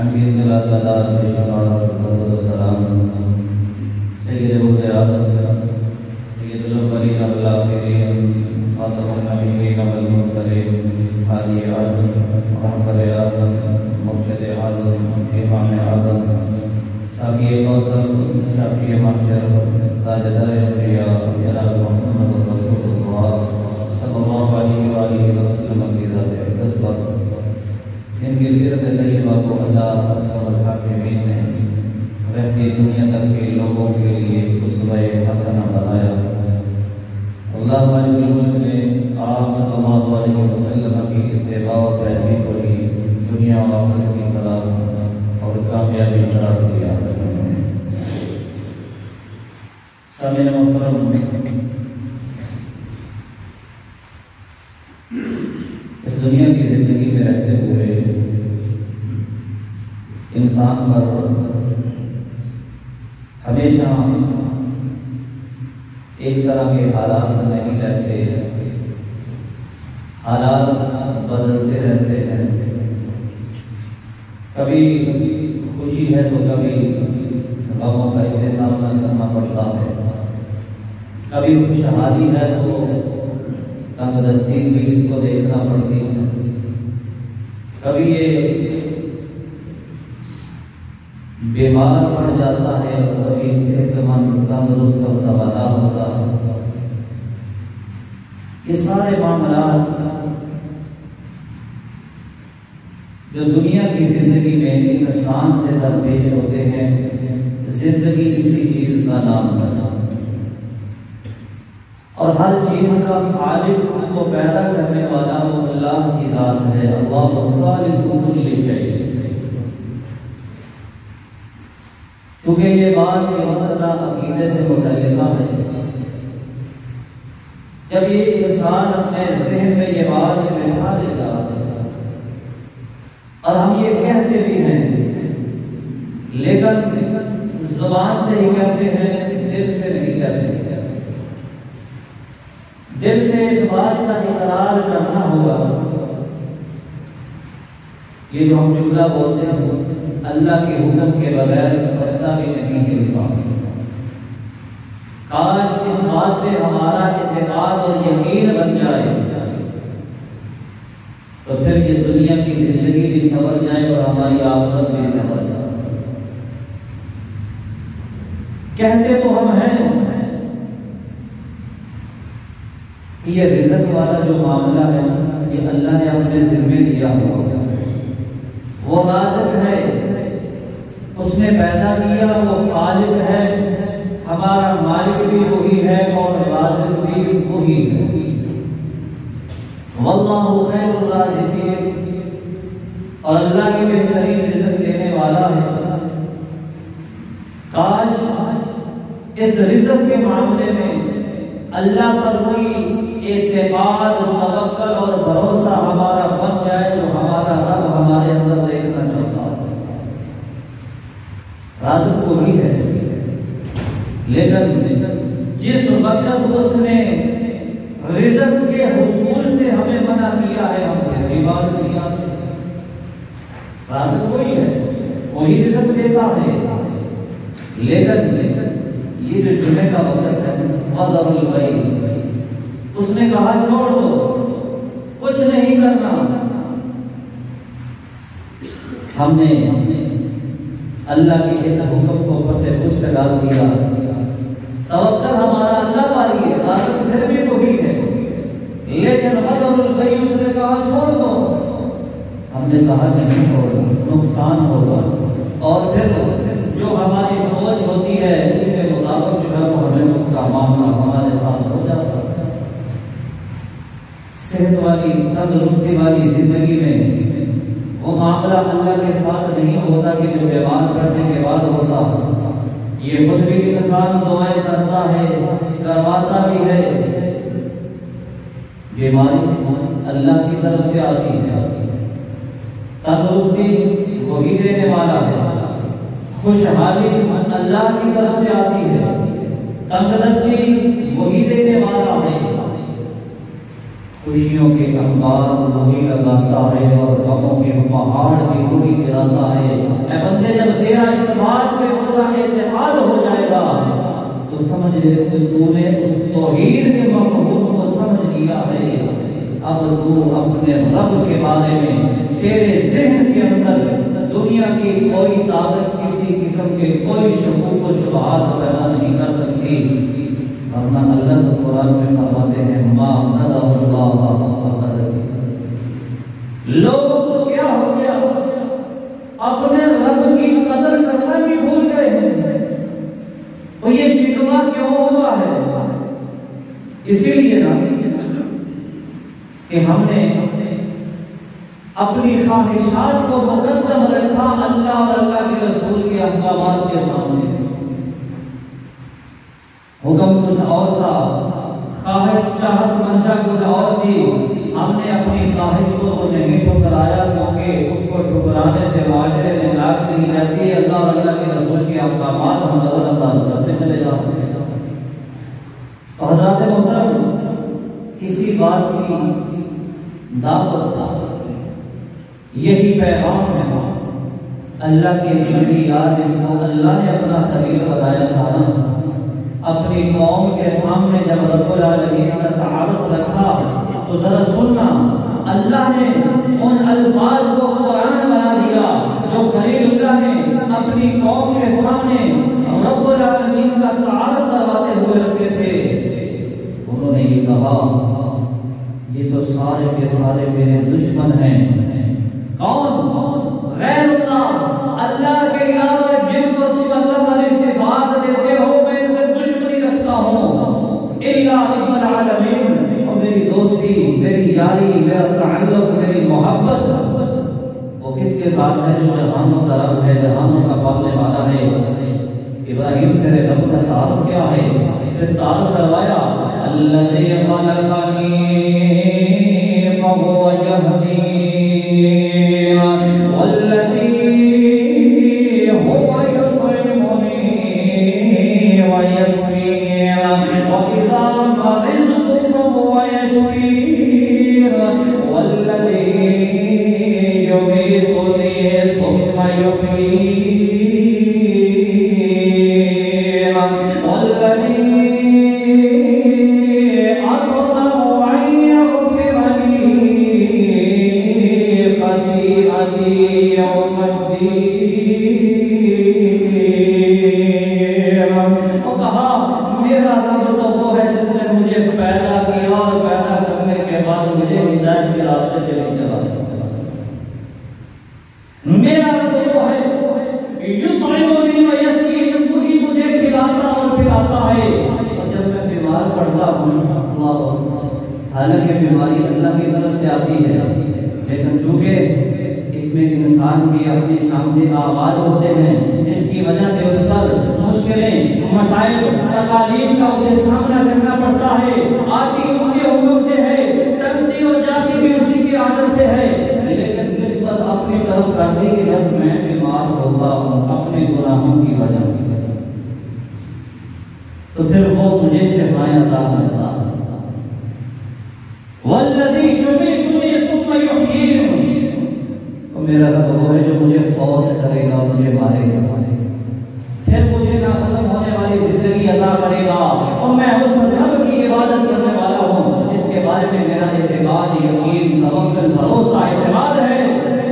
حمید اللہ تعالیٰ کے شکر و سلام سید ولد آدم سید الاولین والآخرین خاتم النبیین والمرسلین ہادی اعظم رحمت اعظم مرشد اعظم امام اعظم ساقی کوثر شافی محشر تاجدار انبیاء جناب محمد رسول اللہ صلی اللہ علیہ وآلہ وسلم کی ذات اقدس پر ان کی سیرت طیبہ کو اللہ والحاکمین نے رہتی دنیا تک کے لوگوں کے لیے اسوہ حسنہ بنایا۔ اللہ نے آپ صلی اللہ علیہ وسلم کی اتباع و پیروی کو ہی دنیا و آخرت کی فلاح اور کامیابی قرار دیا۔ سامعین محترم، اس دنیا کی زندگی میں رہتے ہوئے انسان پر ہمیشہ ایک طرح کے حالات نہیں رہتے، حالات بدلتے رہتے ہیں۔ کبھی خوشی ہے تو کبھی غموں کا اسے سامنا کرنا پڑتا ہے، کبھی خوشحالی ہے تو تنگ دستی بھی اس کو دیکھنا پڑتی ہے، کبھی یہ بیمار پڑ جاتا ہے، کبھی صحت مند تندرست اور توانا ہوتا ہے۔ یہ سارے معاملات جو دنیا کی زندگی میں انسان سے درپیش ہوتے ہیں، زندگی کسی چیز کا نام ہے اور ہر چیز کا خالق، اس کو پیدا کرنے والا وہ اللہ کی ذات ہے۔ اللہ خالق کل شیء۔ چونکہ یہ بات یہ مسئلہ عقیدے سے متعلقہ ہے، جب یہ انسان اپنے ذہن میں یہ بات بٹھا لیتا اور ہم یہ کہتے بھی ہیں لیکن زبان سے ہی کہتے ہیں، دل سے نہیں کہتے، دل سے اس بات کا اقرار کرنا ہوگا۔ یہ جو ہم جملہ بولتے ہیں اللہ کے حکم کے بغیر پتہ بھی نہیں ہلتا۔ کاش اس بات پہ ہمارا اعتقاد اور یقین بن جائے تو پھر یہ دنیا کی زندگی بھی سنور جائے اور ہماری آخرت بھی سنور جائے۔ کہتے تو ہم ہیں کہ یہ رزق والا جو معاملہ ہے یہ اللہ نے اپنے ذمہ لیا ہوا ہے، وہ رازق ہے، اس نے پیدا کیا، وہ خالق ہے، ہمارا مالک بھی وہی ہے اور رازق بھی وہی ہے۔ واللہ خیر الرازقین، اور اللہ کی بہترین رزق دینے والا ہے۔ کاش اس رزق کے معاملے میں اللہ پر کوئی اعتماد، توکل اور بھروسہ ہمارا بن جائے جو ہمارا رب ہمارے اندر دیکھنا چاہتا ہے۔ رازق وہی ہے، لیکن جس وقت اس نے رزق کے حصول سے ہمیں منع کیا ہے ہم پھر بھی باز نہیں آتے۔ رازق وہی ہے، وہی رزق دیتا ہے، لیکن یہ جو جمعے کا وقت ہے وَذَرُ الْبَيْعَ، اس نے کہا چھوڑ دو، کچھ نہیں کرنا۔ ہم نے اللہ کے اس حکم کو اوپر سے کچھ ڈال دیا۔ توکل ہمارا اللہ پر ہی ہے، رازق پھر بھی وہی ہے، لیکن وَذَرُ الْبَيْعَ اس نے کہا چھوڑ دو۔ ہم نے کہا نہیں ہوگا، نقصان ہوگا، اور پھر جو ہماری سوچ ہوتی ہے اس کے مطابق جو ہے وہ ہمیں اس کا معاملہ ہمارے ساتھ ہو جاتا ہے۔ صحت والی تندرستی والی زندگی میں وہ معاملہ اللہ کے ساتھ نہیں ہوتا کہ جو بیمار پڑنے کے بعد ہوتا۔ یہ خود بھی انسان دعائیں کرتا ہے، کرواتا بھی ہے۔ بیماری اللہ کی طرف سے آتی ہے، تندرستی وہی دینے والا ہے، خوشحالی اللہ کی طرف سے آتی ہے، تندرستی وہی دینے والا ہے، خوشیوں کے انبار وہی لگاتا ہے اور غموں کے پہاڑ بھی کوئی گراتا ہے۔ اے بندے جب تیرا اس بات پہ پورا اعتقاد ہو جائے گا تو سمجھ لے کہ تو نے اس توحید کے مفہوم کو سمجھ لیا ہے۔ اب تو اپنے رب کے بارے میں تیرے ذہن کے اندر دنیا کی کوئی طاقت کسی قسم کے کوئی شکوک و شبہات پیدا نہیں کر سکتی، ورنہ اللہ تو قرآن میں فرماتے ہیں ما قدر اللہ حق قدرہ۔ لوگوں کو کیا ہو گیا؟ اپنے رب کی قدر کرنا بھی بھول گئے ہیں۔ اور یہ شکوہ کیوں ہوا ہے؟ اسی لیے نا کہ ہم نے اپنی خواہشات کو مقدم رکھا اللہ اور اللہ کے رسول کے احکامات کے سامنے۔ حکم کچھ اور تھا، خواہش چاہت منشا کچھ اور تھی۔ ہم نے اپنی خواہش کو تو نہیں ٹھکرایا، کیونکہ اس کو ٹھکرانے سے معاشرے میں لاکھ چلی جاتی ہے۔ اللہ اور اللہ کے رسول کے احکامات ہم نظر انداز کرتے چلے جاتے ہیں۔ تو حضرات محترم، اسی بات کی دعوت تھا، یہی پیغام ہے۔ اللہ کے نبی یار جس کو اللہ نے اپنا خلیل بنایا تھا نا، اپنی قوم کے سامنے جب رب العالمین کا تعارف رکھا تو ذرا سننا، اللہ نے ان الفاظ کو قرآن بنا دیا جو خلیل اللہ نے اپنی قوم کے سامنے رب العالمین کا تعارف کرواتے ہوئے رکھے تھے۔ انہوں نے یہ کہا یہ تو سارے کے سارے میرے دشمن ہیں۔ کون؟ غیر اللہ، اللہ کے علاوہ جن کو تم اللہ والی صفات دیتے ہو میں ان سے دشمنی رکھتا ہوں۔ الا رب العالمین، اور میری دوستی، میری یاری، میرا تعلق، میری محبت وہ کس کے ساتھ ہے؟ جو جہانوں کا رب ہے، جہانوں کا پالنے والا ہے۔ ابراہیم تیرے رب کا تعارف کیا ہے؟ پھر تعارف کروایا، الذی خلقنی فهو يهدين والذي هو يطعمني ويسقين وإذا مرضت فهو يشفين والذي يميتني ثم يحيين والذي حالانکہ بیماری اللہ کی طرف سے آتی ہے، لیکن چونکہ اس میں انسان کی اپنی شامتیں آباد ہوتے ہیں، جس کی وجہ سے اس پر مشکلیں، مسائل، تکالیف کا اسے سامنا کرنا پڑتا ہے۔ آتی اس کے حکم سے ہے، ٹلتی اور جاتی بھی اسی کی عادت سے ہے، لیکن نسبت اپنی طرف کرنے کی جب میں بیمار ہوتا ہوں اپنے گناہوں کی وجہ سے، تو پھر وہ مجھے شفائیں عطا کرتا ہے۔ والذی یمیتنی ثم یحیین، تو میرا رب وہ ہے جو مجھے فوت کرے گا، مجھے مارے گا، پھر مجھے نہ ختم ہونے والی زندگی عطا کرے گا، اور میں اس رب کی عبادت کرنے والا ہوں جس کے بارے میں میرا اعتقاد، یقین، توکل، بھروسہ، اعتماد ہے۔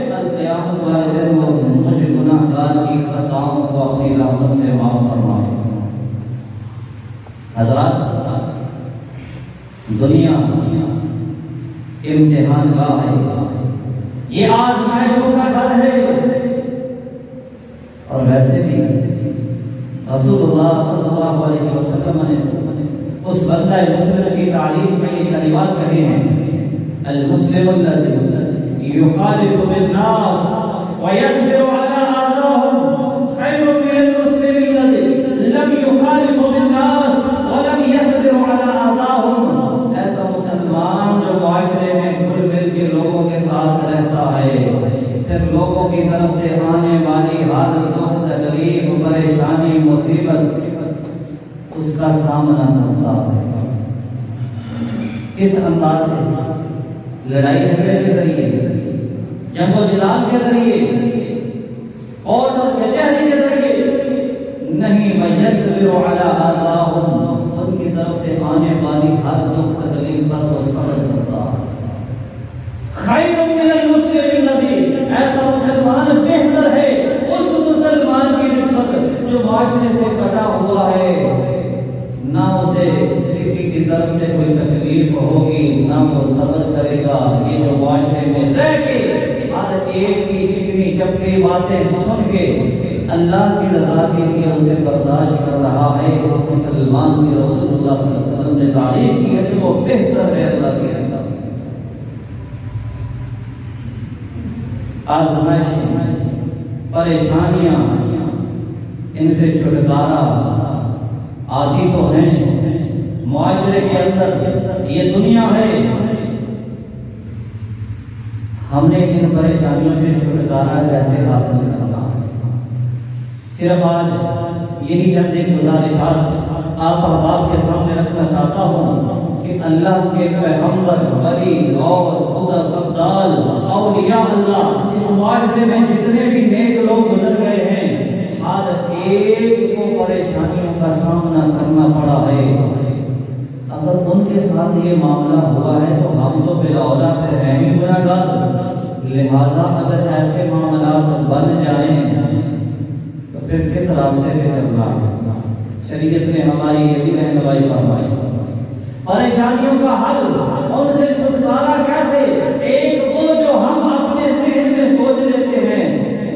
کل قیامت والے دن وہ مجھ گناہگار کی خطاؤں کو اپنی رحمت سے معاف فرمائے۔ حضرات، دنیا امتحان گاہ ہے، یہ آزمائشوں کا گھر ہے، اور ویسے بھی رسول اللہ صلی اللہ علیہ وسلم نے اس بندہ مسلم کی تعریف میں یہ کلمات کہے ہیں، المسلم الذی یخالف بالناس ویصبر علی آذاہم خیر من المسلم الذی لم یخالف بالناس ولم یصبر علی آذاہم۔ ایسا مسلمان جو معاشرے میں گھل مل کے لوگوں کے ساتھ رہتا ہے، پھر لوگوں کی طرف سے آنے والی حالت، دکھ، تکلیف، پریشانی، مصیبت اس کا سامنا کرتا ہے۔ کس انداز سے؟ لڑائی جھگڑے کے ذریعے، جنگ و جدال کے ذریعے، کورٹ اور کچہری کے ذریعے نہیں، وَيَصْبِرُ عَلَىٰ آذَاهُمْ، ان کی طرف سے آنے والی ہر دکھ تکلیف پر وہ صبر کرتا ہے۔ خَيْرٌ مِّنَ الْمُسْلِمِ الَّذِي، ایسا مسلمان بہتر ہے اس مسلمان کی نسبت جو معاشرے سے کٹا ہوا ہے، نہ اسے کسی کی طرف سے کوئی تکلیف ہوگی، نہ وہ صبر کرے گا۔ یہ جو معاشرے میں رہ کے ہر ایک کی چکنی چپڑی باتیں سن کے اللہ کی رضا کے لیے اسے برداشت کر رہا ہے، اس مسلمان کی رسول اللہ صلی اللہ علیہ وسلم نے تعریف کی ہے کہ وہ بہتر ہے اللہ کی رضا۔ آزمائشیں، پریشانیاں، ان سے چھٹکارا آتی تو ہیں معاشرے کے اندر، یہ دنیا ہے، ہم نے ان پریشانیوں سے چھٹکارا کیسے حاصل کرنا ہے؟ صرف آج یہی چند ایک گزارشات آپ احباب کے سامنے رکھنا چاہتا ہوں کہ اللہ کے پیغمبر، ولی، غوث، قطب، ابدال، اولیاء اللہ، اس معاشرے میں جتنے بھی نیک لوگ گزر گئے ہیں، ہر ایک کو پریشانیوں کا سامنا کرنا پڑا ہے۔ اگر ان کے ساتھ یہ معاملہ ہوا ہے تو ہم تو بلا اولا پھر ہیں ہی گناہگار، لہٰذا اگر ایسے معاملات بن جائیں تو پھر کس راستے پہ چلنا ہے؟ شریعت نے ہماری یہ بھی رہنمائی فرمائی۔ پریشانیوں کا حل، ان سے چھٹکارا کیسے؟ ایک وہ جو ہم اپنے ذہن میں سوچ لیتے ہیں،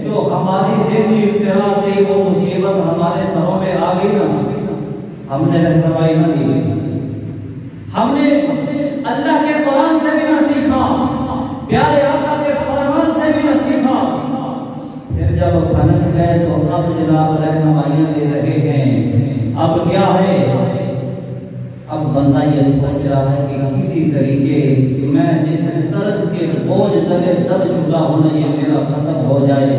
جو ہماری ذہنی اختراع سے وہ مصیبت ہمارے سروں میں آ گئی نا، ہم نے رہنمائی نہ دی، ہم نے اللہ کے قرآن سے بھی نہ سیکھا، پیارے آقا کے فرمان سے بھی نہ سیکھا، پھر جب پھنس گئے تو اب جناب رہنمائیاں لے رہے ہیں۔ اب کیا ہے؟ اب بندہ یہ سوچ رہا ہے کہ کسی طریقے میں جس قرض کے بوجھ تلے دب چکا ہوں نا، یہ میرا ختم ہو جائے۔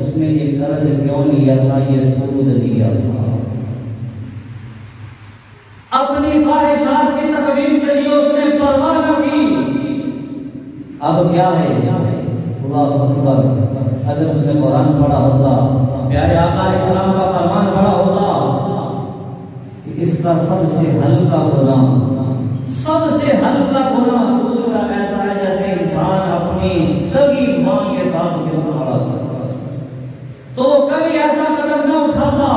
اس نے یہ قرض کیوں لیا تھا؟ یہ سود دیا تھا، اپنی خواہشات کی تکمیل کے لیے اس نے پرواہ نہ کی۔ اب کیا ہے؟ اللہ اکبر، اگر اس نے قرآن پڑھا ہوتا، پیارے آقا علیہ السلام کا فرمان پڑھا ہوتا کہ اس کا سب سے ہلکا گناہ، سب سے ہلکا گناہ سود کا ایسا ہے جیسے انسان اپنی سگی ماں کے ساتھ کھڑا کرتا، تو وہ کبھی ایسا قدم نہ اٹھاتا،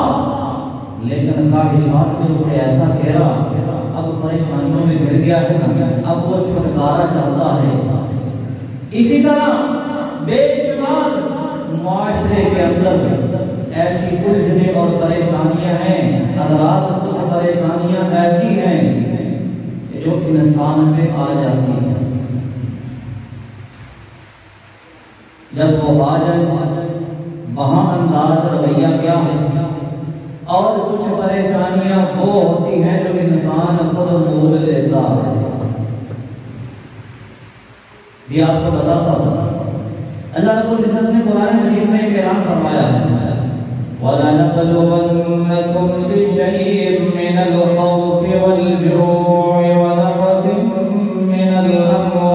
لیکن خواہشات نے اسے ایسا گھیرا، اب پریشانیوں میں گر گیا ہے نا، اب وہ چھٹکارا چاہتا ہے۔ اسی طرح بے شمار معاشرے کے اندر ایسی الجھنیں اور پریشانیاں ہیں، حضرات کچھ پریشانیاں ایسی ہیں جو انسان پہ آ جاتی ہیں، جب وہ آ جائے وہاں انداز رویہ کیا ہے، اور کچھ پریشانیاں وہ ہوتی ہیں جو انسان خود مول لیتا ہے۔ یہ آپ کو بتاتا ہوں، اللہ رب العزت نے قرآن مجید میں ایک اعلان فرمایا ہے، وَلَنَبْلُوَنَّكُمْ بِشَيْءٍ مِّنَ الْخَوْفِ وَالْجُوعِ وَنَقْصٍ مِّنَ الْأَمْوَالِ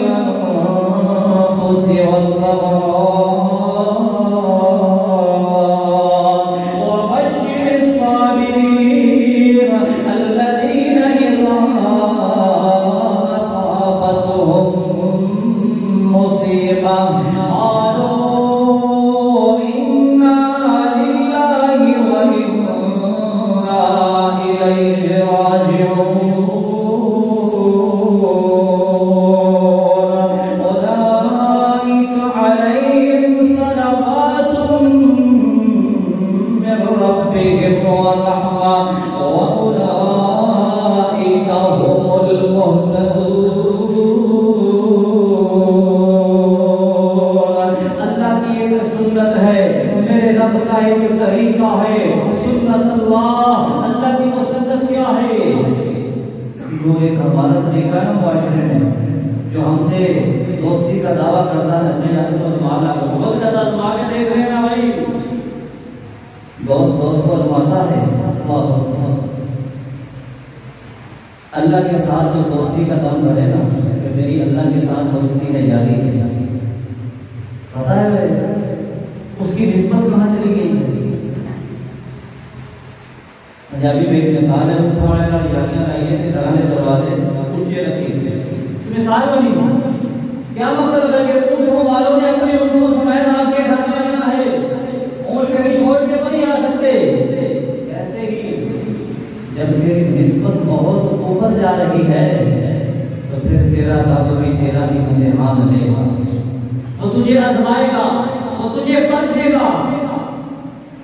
وَالْأَنفُسِ وَالثَّمَرَاتِ اللہ کے ساتھ جو دوستی کا دم بڑھے نا کہ میری اللہ کے ساتھ دوستی ہے جاری ہے، پتہ ہے اس کی نسبت کہاں چلی گئی ہے؟ پنجابی میں ایک مثال ہے، اٹھانے والی جالیاں لائیے کہ طرح کے دروازے اونچے رکھے، مثال بنی کیا مطلب ہے کہ اونٹوں والوں نے اپنی اونٹوں سمیت آپ کے گھر میں آنا ہے، اونٹ کہیں چھوڑ کے تو نہیں آ سکتے۔ ایسے ہی جب تیری نسبت بہت اوپر جا رہی ہے تو پھر تیرا دادو بھی تیرا بھی امتحان لے گا، وہ تجھے آزمائے گا، وہ تجھے پرکھے گا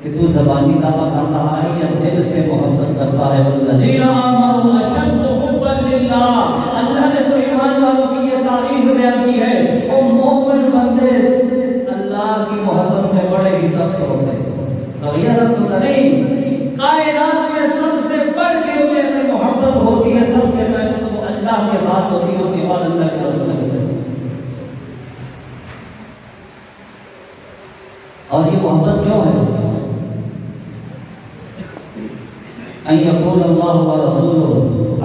کہ تو زبانی دعویٰ کر رہا ہے یا دل سے محبت کرتا ہے۔ والذین آمنوا اشد حبا للہ، اللہ نے تو ایمان والوں کی یہ تعریف بیان کی ہے، وہ مومن بندے اللہ کی محبت میں بڑے ہی سخت ہوتے ہیں، رویہ سخت ہوتا نہیں، کائنات میں سب سے بڑھ کے انہیں اگر محبت ہوتی ہے سب سے پہلے تو وہ اللہ کے ساتھ ہوتی ہے، اس کے بعد اللہ کے رسول کے ساتھ۔ اور یہ محبت کیوں ہے؟ ان یقول اللہ ورسولہ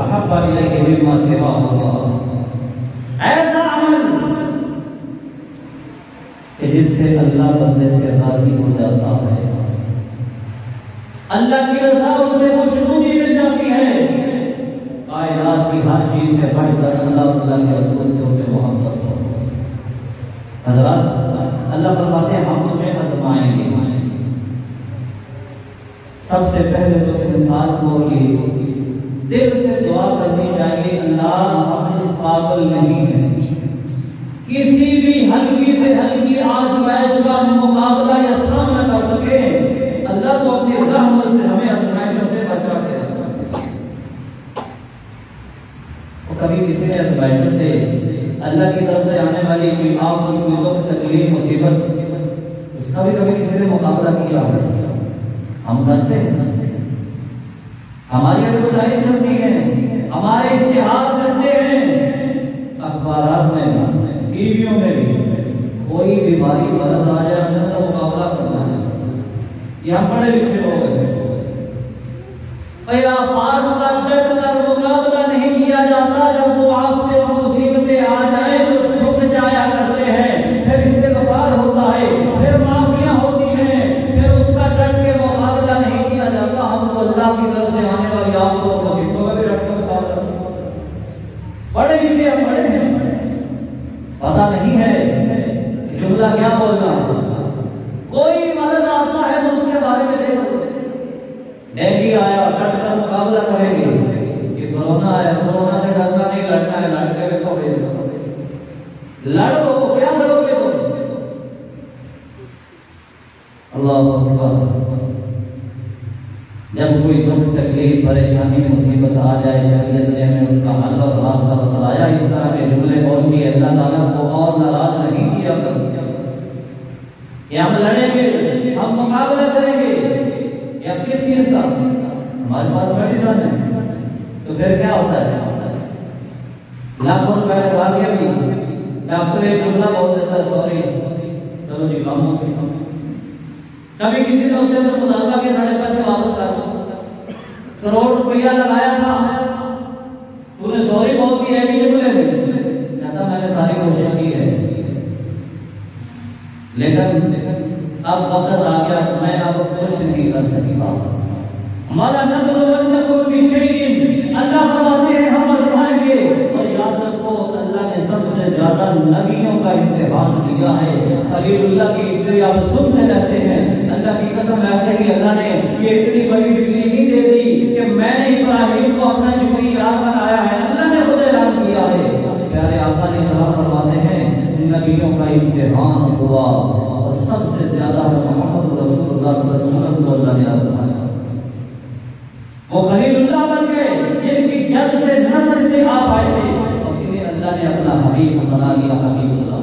احب الیہ مما سواہ، ایسا عمل کہ جس سے اللہ بندے سے راضی ہو جاتا ہے، اللہ کی رضا اسے خوشنودی مل جاتی ہے، کائنات کی ہر چیز سے بڑھ کر اللہ کے رسول سے اسے محبت ہو۔ حضرات اللہ فرماتے ہیں ہم تمہیں آزمائیں گے، سب سے پہلے تو انسان کو یہ دل سے دعا کرنی چاہیے، اللہ ہم اس قابل نہیں ہیں کسی بھی ہلکی سے ہلکی آزمائش کا مقابلہ یا سامنا کر سکے، اللہ تو اپنی رحمت سے ہمیں آزمائشوں سے بچا کے رکھتا ہے۔ اور کبھی کسی نے آزمائشوں سے اللہ کی طرف سے آنے والی کوئی آفت، کوئی دکھ، تکلیف، مصیبت، اس کا بھی کبھی کسی نے مقابلہ کیا ہے؟ ہم کرتے ہیں، ہماری ایڈورٹائز چلتی ہے، ہمارے اشتہار چلتے ہیں، اخبارات میں بھی، ٹی ویوں میں بھی، کوئی بیماری مرض آ جائے ان کا مقابلہ کرنا ہے، یہ ہم پڑھے لکھے لوگ ہیں، بھئی آفات کا ڈٹ کر مقابلہ نہیں کیا جاتا، جب وہ آفتیں اور مصیبتیں آ جائیں تو جھک جایا کرتے ہیں، پھر استغفار ہوتا ہے، پھر معافیاں ہوتی ہیں، پھر اس کا ڈٹ کے مقابلہ نہیں کیا جاتا، ہم تو اللہ کی طرف سے آنے والی آفتوں اور مصیبتوں کا بھی ڈٹ کر مقابلہ کرتے ہیں۔ پڑھے لکھے ہم پڑھے ہیں، پتہ نہیں ہے جملہ کیا بولنا ہے، کوئی مرض آتا ہے تو اس کے بارے میں دیکھو، ڈینگی آیا ڈٹ کر مقابلہ کریں گے، یہ کورونا آیا کورونا سے ڈرنا نہیں، لڑنا ہے، لڑ کے دیکھو، لڑ لو، کیا لڑو گے تم؟ اللہ اکبر۔ جب کوئی دکھ، تکلیف، پریشانی، مصیبت آ جائے، شریعت نے ہمیں اس کا حل اور راستہ بتلایا، اس طرح کے جملے بول کے اللہ تعالیٰ کو اور ناراض نہیں کیا کہ ہم لڑیں گے، ہم مقابلہ کریں گے، یا کس چیز کا؟ ہمارے پاس میڈیسن ہے تو پھر کیا ہوتا ہے؟ لاکھوں روپے لگا کے بھی ڈاکٹر ایک جملہ بول دیتا ہے، سوری چلو جی کام ہو گیا۔ کبھی کسی نے اسے مطالبہ کے سارے پیسے واپس کر دو، کروڑ روپیہ لگایا تھا، تو نے سوری بول دی ہے بھی جملے میں، کہتا میں نے ساری کوشش کی ہے، لیکن اب وقت آ گیا، میں اب کچھ نہیں کر سکتا۔ ہمارا نبلونکم بشیء، اللہ فرماتے ہیں ہم آزمائیں گے، اور یاد رکھو اللہ نے سب سے زیادہ نبیوں کا امتحان لیا ہے۔ خلیل اللہ کی ہسٹری آپ سنتے رہتے ہیں، اللہ کی قسم ایسے ہی اللہ نے یہ اتنی بڑی ڈگری نہیں دے دی کہ میں نے ابراہیم کو اپنا جگری یار بنایا ہے، اللہ نے خود اعلان کیا ہے۔ پیارے آقا نے سلام فرماتے ہیں نبیوں کا امتحان ہوا، اور سب سے زیادہ محمد رسول اللہ صلی اللہ علیہ وسلم کو اللہ نے آزمایا، وہ خلیل اللہ بن گئے، جن کی جد سے نسل سے آپ آئے تھے، اور انہیں اللہ نے اپنا حبیب بنا دیا، حبیب اللہ۔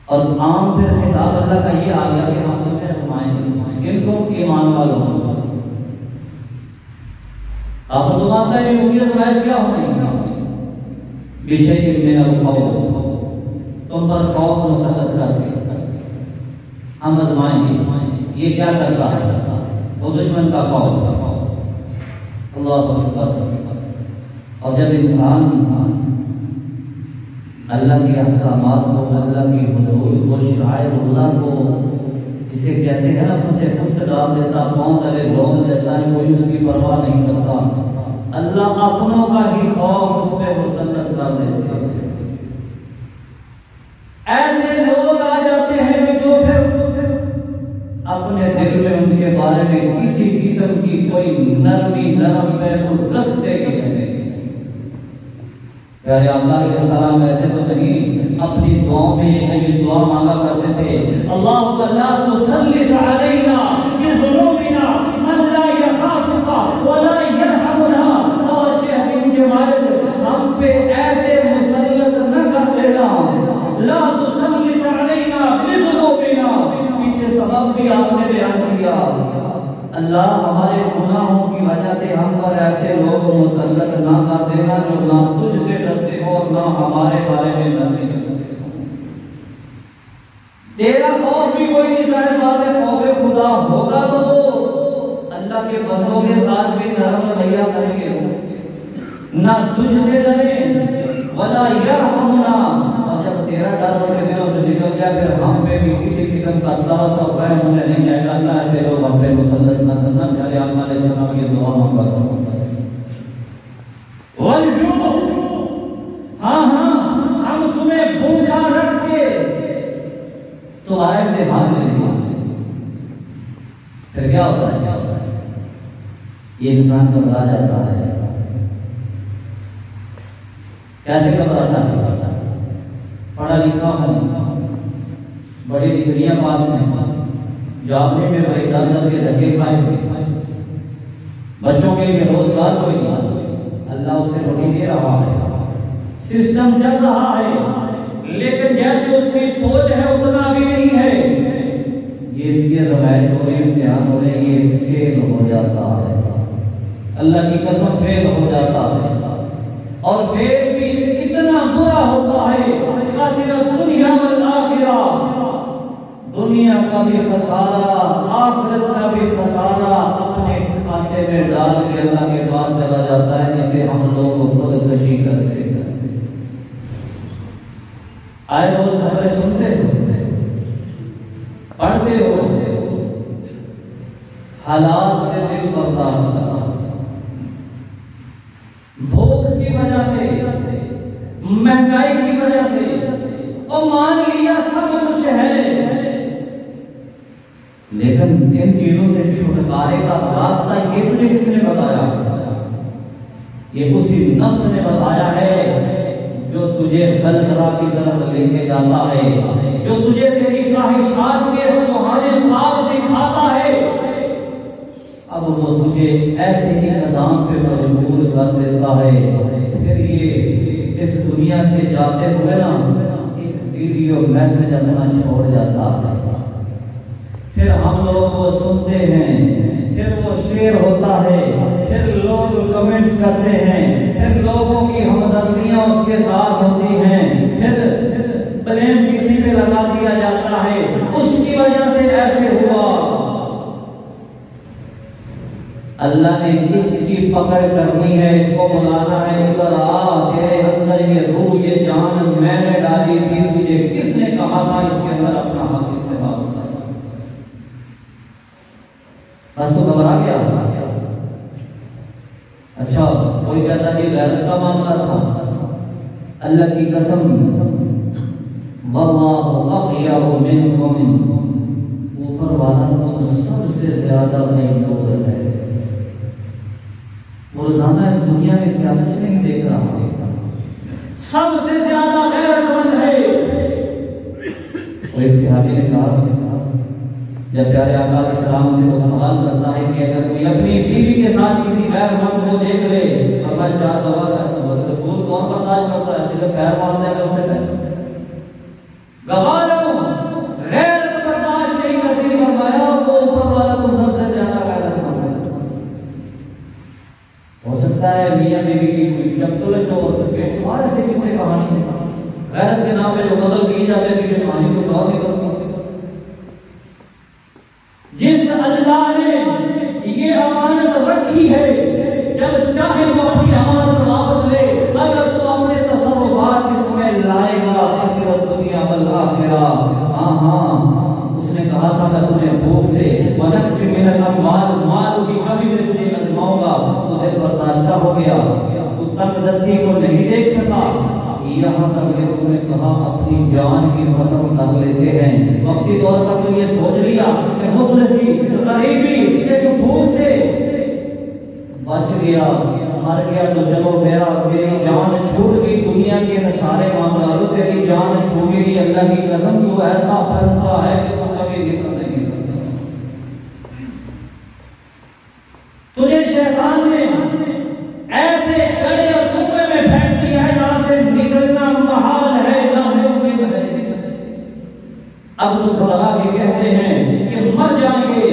اور عام پھر خطاب اللہ کا یہ آ گیا کہ ہم تمہیں آزمائیں گے، جن کو ایمان والوں آپ تو مانتا ہے اس کی آزمائش کیا ہوگی؟ بشیء من الخوف، تم پر خوف مسلط کر کے ہم آزمائیں گے۔ یہ کیا کرتا ہے؟ وہ دشمن کا خوف، اللہ اکبر۔ اور جب انسان اللہ کے احکامات کو، اللہ کی حدود کو، شعائر اللہ کو، جسے کہتے ہیں اپنے سے پشت ڈال دیتا، پاؤں تلے ڈھونک دیتا ہے، کوئی اس کی پرواہ نہیں کرتا، اللہ اپنوں کا ہی خوف اس پہ مسلط کر دیتے ہیں۔ ایسے لوگ آ جاتے ہیں کہ جو پھر اپنے دل میں ان کے بارے میں کسی قسم کی کوئی نرمی نرم محبت رکھتے ہی نہیں۔ پیارے آقا علیہ السلام ایسے تو نہیں، اپنی دعاؤں میں یہ دعا مانگا کرتے تھے، اللہم لا تسلط علینا بذنوبنا من لا یخافک ولا یرحمنا، اور شہزین کے مالک ہم پہ ایسے مسلط نہ کر دینا، لا تسلط علینا بذنوبنا، پیچھے سبب بھی آپ نے بیان کیا، اللہ ہمارے گناہوں کی وجہ سے ہم پر ایسے لوگ مسلط نہ کر دینا جو نہ تجھ سے ڈرتے ہو اور نہ ہمارے بارے میں ڈرتے ہو۔ تیرا خوف بھی کوئی نہیں، ظاہر بات ہے خوف خدا ہوگا تو وہ اللہ کے بندوں کے ساتھ بھی نرم رویہ کریں گے، نہ تجھ سے ڈریں ولا یرحمنا، اور جب تیرا ڈر ان کے دلوں سے نکل گیا پھر ہم پہ بھی کسی قسم کا ترس اور رحم ہونے نہیں جائے گا۔ اللہ ایسے لوگ ہم پہ مسلط نہ کرنا۔ پیارے آقا علیہ السلام یہ دعا مانگا والجوع، ہاں ہم تمہیں بھوکا رکھ کے تمہارا امتحان لیں گے، پھر کیا ہوتا ہے؟ یہ انسان گھبرا جاتا ہے۔ کیسے گھبراتا ہے؟ پڑھا لکھا ہوں، بڑی ڈگریاں پاس ہیں، جاب میں بھائی در در کے دھکے کھائے، بچوں کے لیے روزگار کوئی نہیں، اللہ اسے روٹی دے رہا ہے، سسٹم چل رہا ہے، لیکن جیسے اس کی سوچ ہے اتنا بھی نہیں ہے، یہ اس کے زمائش ہو رہے، امتحان ہو رہے، یہ فیل ہو جاتا ہے، اللہ کی قسم فیل ہو جاتا ہے، اور فیل بھی اتنا برا ہوتا ہے، خسر الدنیا والآخرہ، دنیا کا بھی خسارہ، آخرت کا بھی خسارہ اپنے کھاتے میں ڈال کے اللہ کے پاس چلا جاتا ہے، جسے ہم لوگ خودکشی کرتے ہیں۔ آئے روز خبریں سنتے ہو، پڑھتے ہو، حالات سے دل برداشت کرنا، بھوک کی وجہ سے، مہنگائی کی وجہ سے، اور مان لیا سب کچھ ہے، لیکن ان چیزوں سے چھٹکارے کا راستہ یہ تجھے کس نے بتایا؟ یہ اسی نفس نے بتایا ہے جو تجھے غلط راہ کی طرف لے کے جاتا ہے، جو تجھے تیری خواہشات کے سہانے خواب دکھاتا ہے، اب وہ تجھے ایسے ہی نظام پہ مجبور کر دیتا ہے، پھر یہ اس دنیا سے جاتے ہوئے نا ایک ویڈیو میسج اپنا چھوڑ جاتا ہے، پھر ہم لوگ وہ سنتے ہیں، پھر وہ شیئر ہوتا ہے، پھر لوگ کمنٹس کرتے ہیں، پھر لوگوں کی ہمدردیاں اس کے ساتھ ہوتی ہیں، پھر بلیم کسی پہ لگا دیا جاتا ہے، اس کی وجہ سے ایسے ہوا۔ اللہ نے اس کی پکڑ کرنی ہے، اس کو بلانا ہے، ادھر آ، تیرے اندر یہ روح یہ جان میں نے ڈالی تھی، تجھے کس نے کہا تھا اس کے اندر اپنا حق استعمال کرنا؟ بس تو گھبرا گیا۔ اچھا کوئی کہتا کہ غیرت کا معاملہ تھا، اللہ کی قسم واللہ اغیر منکم، اوپر والا تم سب سے زیادہ غیور ہے، وہ روزانہ اس دنیا میں کیا کچھ نہیں دیکھ رہا، سب سے زیادہ غیرت مند ہے۔ اور ایک صحابی نے کہا جب پیارے آقا علیہ السلام سے وہ سوال کرتا ہے کہ اگر کوئی اپنی بیوی کے ساتھ کسی غیر مرد کو دیکھ لے، فرمایا چار گواہ کرتا ہے، رسول کون برداشت کرتا ہے؟ جسے خیر مانتے ہیں اسے گواہ لو، غیرت برداشت نہیں کرتی، فرمایا وہ اوپر والا تم سب سے زیادہ غیرت مند ہے۔ ہو سکتا ہے میاں بیوی کی کوئی چپکلش ہو، بے شمار ایسے قصے کہانی سے غیرت کے نام پہ جو قتل کی جاتے ہیں، کہ کہانی کچھ اور نکلتی ہے۔ جس اللہ نے یہ امانت رکھی ہے، جب جب چاہے وہ اپنی امانت واپس لے، اگر تو اپنے تصرفات اس میں لائے گا خسرت دنیا والآخرہ۔ اس نے کہا تھا میں تمہیں بھوک سے ونقص من الاموال، مال کی کمی سے تجھے آزماؤں گا، تو دل برداشتہ ہو گیا، تو تنگ دستی کو نہیں دیکھ سکا، یہاں تک کہ تم نے کہا اپنی جان کی ختم کر لیتے ہیں۔ وقتی طور پر تو یہ سوچ لیا کہ مفلسی، غریبی، اس بھوک سے بچ گیا، مر گیا تو چلو میری جان چھوٹ گئی، دنیا کے سارے معاملات تیری جان چھوٹی گئی، اللہ کی قسم تو ایسا فلسفہ ہے کہ تو کبھی نکل نہیں سکتا۔ تجھے شیطان نے ایسے گڑے اور کنویں میں پھینک دیا ہے جہاں سے نکلنا محال ہے، ناممکن ہے۔ اب تو گھبرا کے کہتے ہیں کہ مر جائیں گے،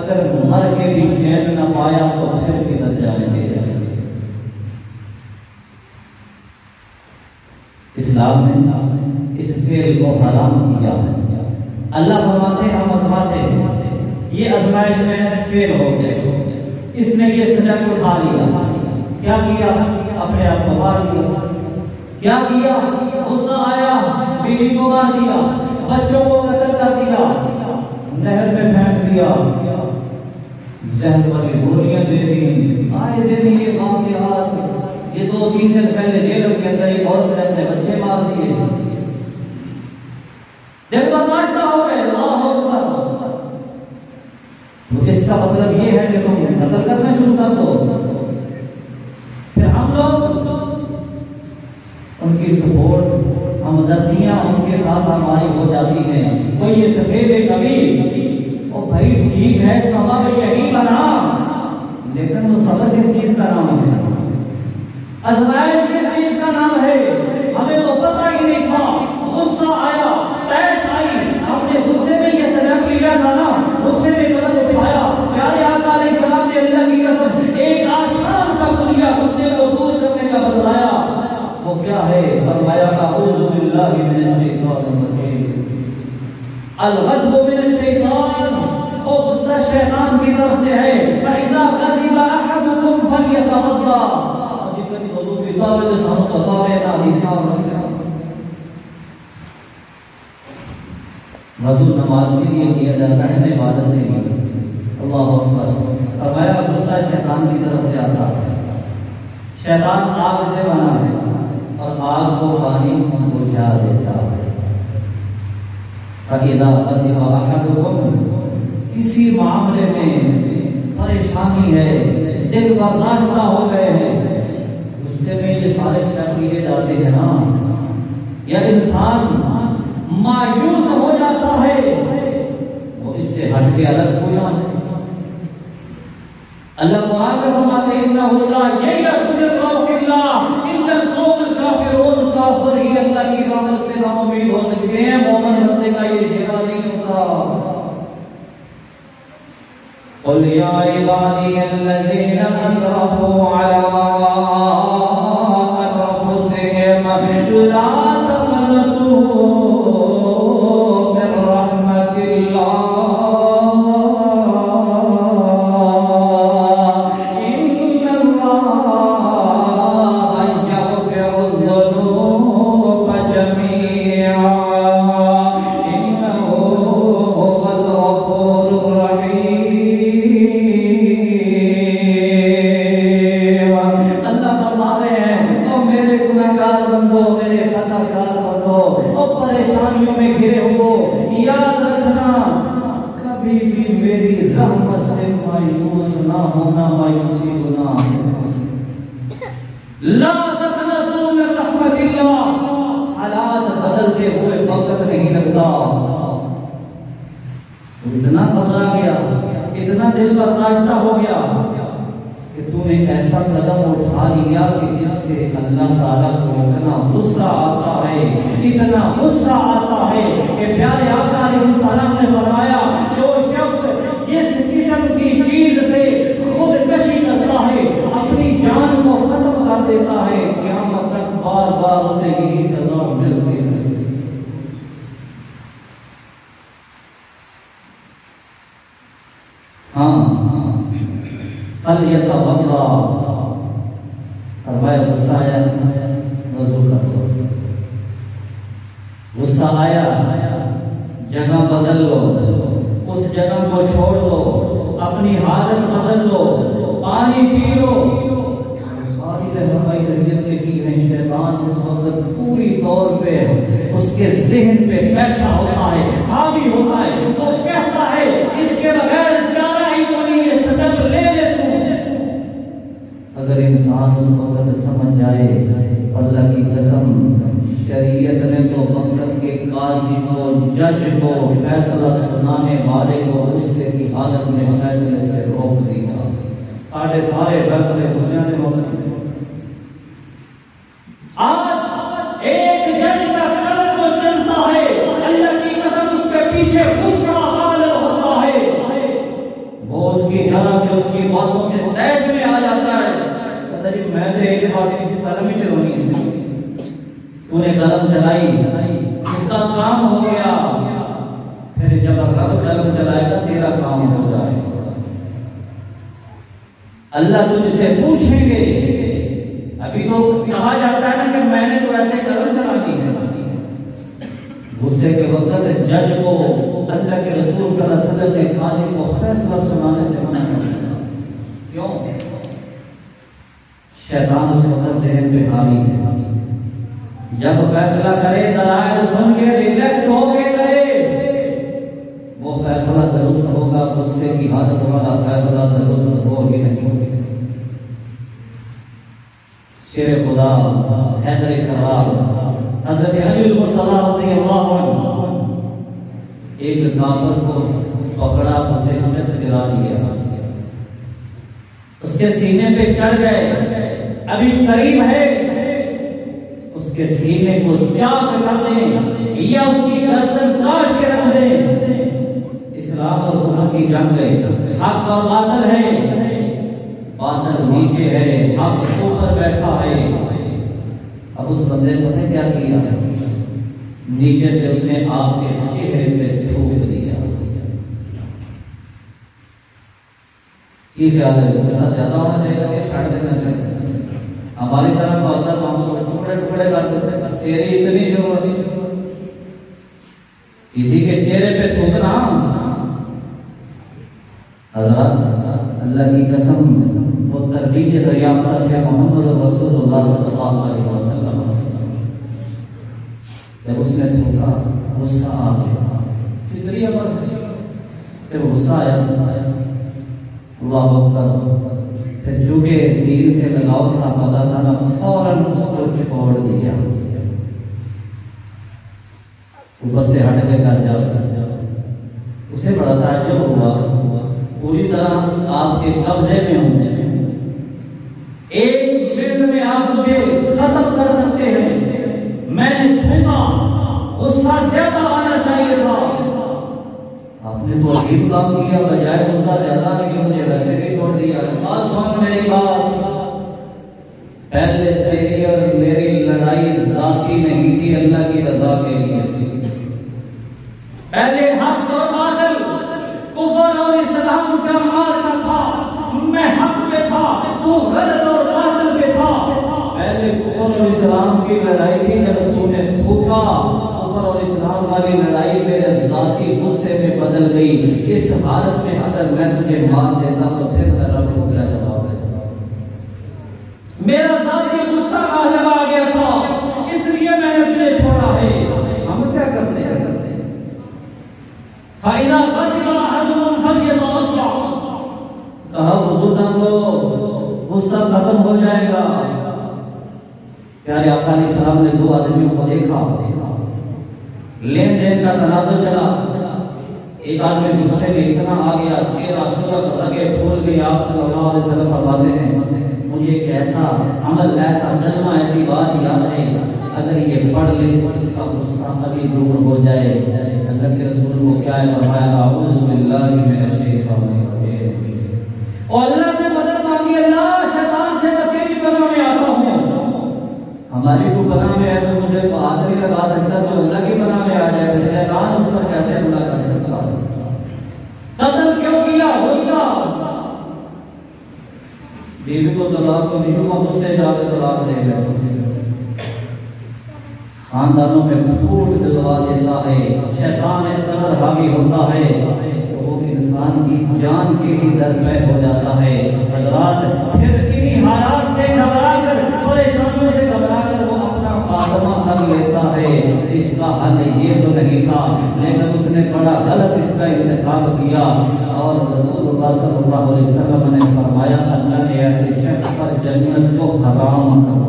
اگر مر کے بھی چین نہ پایا تو پھر کدھر جائیں گے؟ اسلام نے اس فعل کو حرام کیا ہے۔ اللہ فرماتے ہیں ہم آزماتے ہیں، یہ آزمائش میں فیل ہو گئے، اس نے یہ سبق اٹھا لیا، کیا کیا؟ اپنے آپ کو مار دیا، کیا کیا؟ غصہ آیا، بیوی کو مار دیا، بچوں کو قتل کر دیا، نہر میں پھینک دیا، زہر والی گولیاں دے دی، آئے دن یہ واقعات، یہ 2-3 دن پہلے جیل کے اندر ایک عورت نے اپنے بچے مار دیے، دل برداشت ہو گئے، اللہ اکبر۔ تو اس کا مطلب یہ ہے کہ تم قتل کرنا شروع کر دو، پھر ہم لوگ ان کی سپورٹ، ہمدردیاں ان کے ساتھ ہماری ہو جاتی ہیں۔ کوئی یہ سفید کبھی او بھائی ٹھیک ہے سبب یہی بنا، لیکن وہ صبر کس چیز کا نام ہے؟ آزمائش کس چیز کا نام ہے؟ ہمیں تو پتہ ہی نہیں تھا، غصہ آیا، تیش آئی، ہم نے غصے میں یہ سبق لیا تھا نا، غصے میں قدم اٹھایا، پیارے آقا علیہ السلام نے اللہ کی قسم ایک آسان سا کلیا غصے کو دور کرنے کا بتلایا، وہ کیا ہے؟ فرمایا اعوذ باللہ من الشیطان الرجیم، الغضب من الشیطان، وہ غصہ شیطان کی طرف سے ہے، فَإِذَا غَضِبَ أَحَدُكُمْ فَلْيَتَوَضَّأْ، وضو کی دعوت سانو بتاوے نا حساب رکھنا، وضو نماز کے لیے کیا جاتا ہے، عبادت نہیں ہے۔ اللہ اکبر۔ فرمایا غصہ شیطان کی طرف سے آتا ہے، شیطان آگ سے بنا ہے اور آگ کو پانی بجھا دیتا ہے۔ فَإِذَا غَضِبَ أَحَدُكُمْ، کسی معاملے میں پریشانی ہے، دل برداشتہ ہو گئے ہیں، غصے میں یہ سارے سٹیپ لیے جاتے ہیں نا، یا انسان مایوس ہو جاتا ہے، وہ اس سے ہٹ کے الگ ہو جاتا ہے۔ اللہ قرآن میں فرماتے ہیں انہ لا ییأس من روح اللہ الا القوم الکافرون، کافر ہی اللہ کی رحمت سے نا امید ہو سکتے ہیں، مومن بندے کا یہ شیوا نہیں ہوتا۔ قل یا عبادی الذین اسرفوا علی انفسهم لا تقنطوا من رحمت اللہ لا تقنطوا من رحمت اللہ، حالات بدلتے ہوئے وقت نہیں لگتا، اتنا گھبرا گیا، اتنا دل برداشتہ ہو گیا کہ تو نے ایسا قدم اٹھا لیا کہ جس سے اللہ تعالیٰ کو اتنا غصہ آتا ہے، اتنا غصہ آتا ہے کہ پیارے آقا علیہ السلام نے فرمایا جو شخص جس قسم کی چیز سے خود کشی کرتا ہے، اپنی جان کو ختم کر دیتا ہے، قیامت تک بار بار اسے یہی سزا ملتی ہے۔ ہاں فلیتوضا، فرمایا غصہ آیا وضو کر لو، غصہ آیا جگہ بدل لو، اس جگہ کو چھوڑ دو، اپنی حالت بدل لو، پانی پی لو۔ ساری رہنمائی تربیت میں کی ہے۔ شیطان اس وقت پوری طور پہ اس کے ذہن پہ بیٹھا ہوتا ہے، حاوی ہوتا ہے، وہ کہتا ہے اس کے بغیر چارہ ہی کو نہیں، یہ سٹپ لے لے تو۔ اگر انسان اس وقت سمجھ جائے، اللہ کی قسم شریعت نے تو وقت کے قاضی کو، جج کو، فیصلہ سنانے والے کو غصے کی حالت میں فیصلے سے روک دیا۔ سارے فیصلے غصے نے روک دیے۔ آج ایک جج کا قلم جو چلتا ہے، اللہ کی قسم اس کے پیچھے غصہ غالب ہوتا ہے، وہ اس کی جرا سے، اس کی باتوں سے تیش میں آ جاتا ہے۔ پتہ نہیں میں تو ایک پاس قلم ہی چلونی ہے، تو نے قلم چلائی، اس کا کام ہو گیا، پھر جب رب قلم چلائے گا تیرا کام ہو جائے گا۔ اللہ تجھ سے پوچھیں گے، ابھی تو کہا جاتا ہے نا کہ میں نے تو ایسے قلم چلا دی ہے۔ غصے کے وقت جج کو، اللہ کے رسول صلی اللہ علیہ وسلم نے قاضی کو فیصلہ سنانے سے منع کر دیا۔ کیوں؟ شیطان اس وقت ذہن پہ حاوی ہے، جب فیصلہ کرے دلائل سن کے ریلیکس ہو کے کرے، وہ فیصلہ درست ہوگا، غصے کی حالت والا فیصلہ درست ہو ہی نہیں۔ شیر خدا حیدر کرار حضرت علی المرتضیٰ رضی اللہ عنہ ایک کافر کو پکڑا، اسے چت گرا دیا، اس کے سینے پہ چڑھ گئے، ابھی قریب ہے، اس کے سینے کو چاک کر دیں یا اس کی گردن کاٹ کے رکھ دیں۔ اسلام اور کفر کی جنگ ہے، حق اور باطل ہے، باطل نیچے ہے، حق اوپر بیٹھا ہے۔ اب اس بندے کو پتہ کیا کیا؟ نیچے سے اس نے آپ کے چہرے پہ تھوک دیا۔ کی خیال ہے؟ غصہ زیادہ ہونا چاہیے کہ چھاڑ دینا چاہیے؟ ہماری طرح کا ہوتا تو ہم ٹکڑے ٹکڑے کر دیتے، تیری اتنی ضرورت نہیں کسی کے چہرے پہ تھوکنا۔ حضرات اللہ کی قسم وہ تربیت دریافتہ تھے محمد رسول اللہ صلی اللہ علیہ وسلم۔ جب اس نے تھوکا غصہ آ گیا، فطری امر ہے، جب غصہ آیا اللہ اکبر، پھر چونکہ دین سے لگاؤ تھا، پتا تھا نا، فوراً اس کو چھوڑ دیا، اوپر سے ہٹ کے گھر جاؤ۔ اسے بڑا تعجب ہوا، پوری طرح آپ کے قبضے میں ہوں، ایک منٹ میں آپ مجھے ختم کر سکتے ہیں، میں نے تھوکا، غصہ زیادہ آنا چاہیے تھا، آپ نے تو عجیب کام کیا، بجائے غصہ زیادہ آنے کے مجھے ویسے بھی چھوڑ دیا۔ بات سن میری بات، پہلے تیری اور میری لڑائی ذاتی نہیں تھی، اللہ کی رضا کے لیے تھی۔ پہلے حق اور باطل، کفر اور اسلام کا معرکہ تھا، میں حق پہ تھا، تو غلط اور باطل پہ تھا۔ پہلے کفر اور اسلام کی لڑائی تھی، جب تو نے تھوکا، کفر اور اسلام والی لڑائی میرے ذاتی غصے میں بدل گئی۔ اس حالت میں اگر میں تجھے مار دیتا تو پھر میں رب کو کیا جواب دیتا؟ میرا ذاتی غصہ غالب آ گیا تھا، اس لیے میں نے تجھے چھوڑا ہے۔ ہم کیا کرتے ہیں؟ فَإِذَا غَضِبَ أَحَدُكُمْ فَلْيَتَوَضَّأْ، کہا وضو کر لو، غصہ ختم ہو جائے گا۔ پیارے آقا علیہ السلام نے دو آدمیوں کو دیکھا، لین دین کا تنازع چلا، ایک آدمی غصے میں اتنا آ گیا، چہرہ سرخ، رگیں پھول گئی۔ آپ صلی اللہ علیہ وسلم فرماتے ہیں مجھے ایک ایسا عمل، ایسا کلمہ، ایسی بات یاد ہے، اگر یہ پڑھ لے تو اس کا غصہ ابھی دور ہو جائے۔ اللہ کے رسول کو کیا ہے فرمایا؟ اعوذ باللہ من الشیطان الرجیم، اور اللہ سے مدد مانگی، اللہ شیطان سے میں تیری پناہ میں آتا ہوں۔ ہماری کو پناہ میں ہے تو مجھے ہاتھ نہیں لگا سکتا، تو اللہ کی پناہ میں آ جائے، پھر شیطان اس پر کیسے حملہ کر سکتا؟ قتل کیوں کیا؟ غصہ۔ بیوی کو طلاق کو نہیں ہوا، اس سے جا کے طلاق دے گئے، خاندانوں میں پھوٹ دلوا دیتا ہے، شیطان اس قدر حاوی ہوتا ہے کہ وہ انسان کی جان کے ہی درپے ہو جاتا ہے۔ حضرات پھر انہی حالات سے گھبرا کر، پریشانیوں سے گھبرا کر وہ اپنا خاتمہ کر لیتا ہے۔ اس کا حل یہ تو نہیں تھا، لیکن اس نے بڑا غلط اس کا انتخاب کیا، اور رسول اللہ صلی اللہ علیہ وسلم نے فرمایا اللہ نے ایسے شخص پر جنت کو حرام کر۔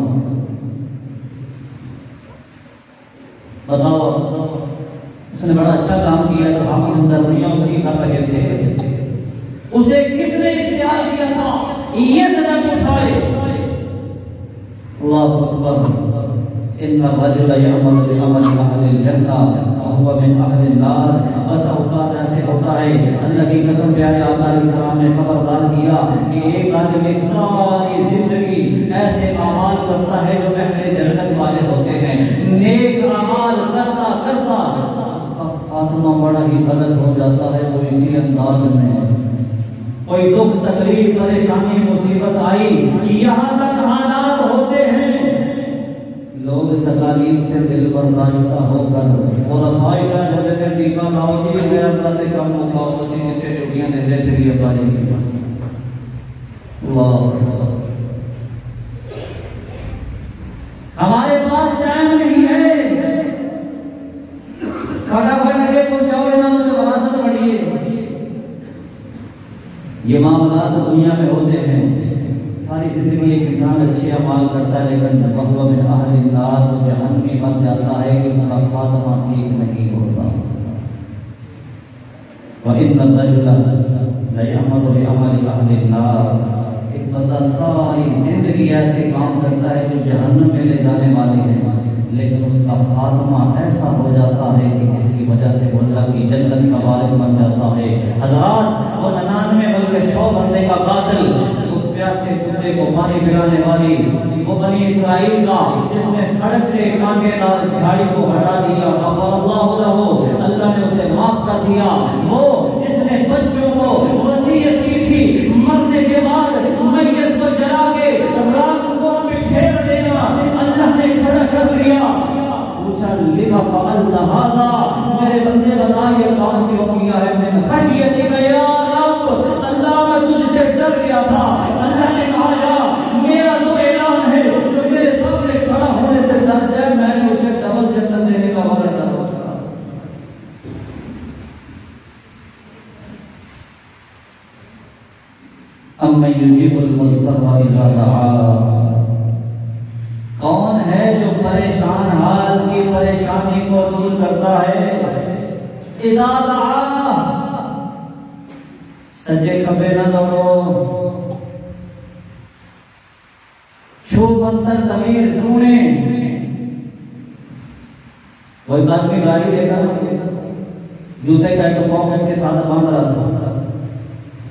بتاؤ اس نے بڑا اچھا کام کیا تو ہم ہمدردیاں اس کی کر رہے تھے، اسے کس نے اختیار دیا تھا یہ سبب اٹھائے؟ اللہ اکبر۔ ان الرجل يعمل بعمل اهل الجنہ وهو من اهل النار۔ بس اوقات ایسے ہوتا ہے، اللہ کی قسم پیارے آقا علیہ السلام نے خبردار کیا کہ ایک آدمی ساری زندگی ایسے اعمال کرتا ہے جو اہل جنت والے ہوتے ہیں، نیک اعمال کرتا کرتا اس کا خاتمہ بڑا ہی غلط ہو جاتا ہے۔ وہ اسی انداز میں کوئی دکھ تکلیف پریشانی مصیبت آئی، یہاں تک حالات ہوتے ہیں لوگ تکالیف سے دل برداشتہ ہو کر اور رسائی کا جب لیتے ٹیکا لاؤ جی ہے اللہ تے کم مکاؤ اسی نیچے ٹوٹیاں دے دے پھر یہ پانی کی اللہ۔ ہمارے پاس ٹائم نہیں ہے، کھٹا پھٹ کے پہنچاؤ انہوں نے وراثت بڑھی ہے۔ یہ معاملات دنیا میں ہوتے ہیں، ساری زندگی ایک انسان اچھے اعمال کرتا ہے لیکن وہو من اہل النار وہ جہنمی بن جاتا ہے کہ اس کا خاتمہ ٹھیک نہیں ہوتا۔ وَإِنَّ الرَّجُلَ لَيَعْمَلُ بِعَمَلِ أَهْلِ النَّارِ۔ ایک بندہ ساری زندگی ایسے کام کرتا ہے جو جہنم میں لے جانے والے ہیں، لیکن اس کا خاتمہ ایسا ہو جاتا ہے کہ جس کی وجہ سے وہ اللہ کی جنت کا وارث بن جاتا ہے۔ حضرات وہ 99 بلکہ 100 بندے کا قاتل، پیاسے کتے کو پانی پلانے والی، وہ بنی اسرائیل کا جس نے سڑک سے کانٹے دار جھاڑی کو ہٹا دیا، غفر اللہ لہ، اللہ نے اسے معاف کر دیا۔ وہ جس نے بچوں کو وصیت کی تھی مرنے کے بعد میت کو جلا کے راک کو بکھیر دینا، اللہ نے کھڑا کر لیا۔ پوچھا لما فعلت ھذا، میرے بندے بتا یہ کام کیوں کیا ہے؟ من خشیتک یا رب، اللہ میں تجھ سے ڈر گیا تھا۔ اللہ نے کہا جا میرا تو اعلان ہے جو میرے سامنے کھڑا ہونے سے ڈر جائے میں نے اسے ڈبل جنت دینے کا وعدہ کر رکھا۔ اَمَّن يُجِيبُ الْمُضْطَرَّ إِذَا دَعَاهُ، کون ہے جو پریشان حال کی پریشانی کو دور کرتا ہے؟ اذا دعا، سجے کھبے نہ دوڑو، چھو بندر تمیز ڈھونڈے۔ وہ ایک آدمی گاڑی لے کر جوتے کا ایک پاؤں اس کے ساتھ باندھ رہا تھا،